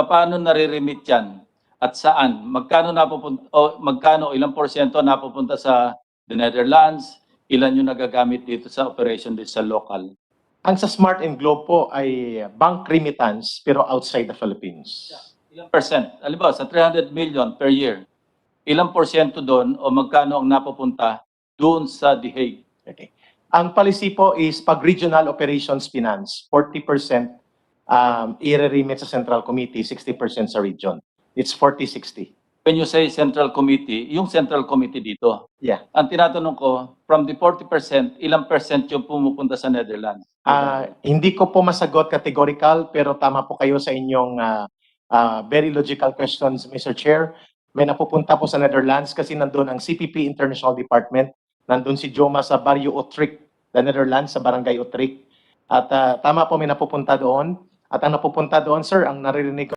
paano nare-remit yan? At saan? Magkano napupunta, o magkano, ilang porsyento napupunta sa the Netherlands? Ilan yung nagagamit dito sa operation dito sa local? Ang sa Smart and Globe po ay bank remittance pero outside the Philippines. Ilang percent? Halimbawa, sa 300 million per year, ilang porsyento doon o magkano ang napupunta doon sa The Hague? Okay. Ang policy po is pag regional operations finance, 40% i-remit sa Central Committee, 60% sa region. It's 40-60. When you say Central Committee, yung Central Committee dito, Yeah. ang tinatanong ko, from the 40%, ilang percent yung pumupunta sa Netherlands? Hindi ko po masagot categorical pero tama po kayo sa inyong very logical questions, Mr. Chair. May napupunta po sa Netherlands kasi nandun ang CPP International Department. Nandun si Joma sa Barrio Utrecht, the Netherlands, sa Barangay Utrecht. At tama po may napupunta doon. At ang napupunta doon, sir, ang naririnig ko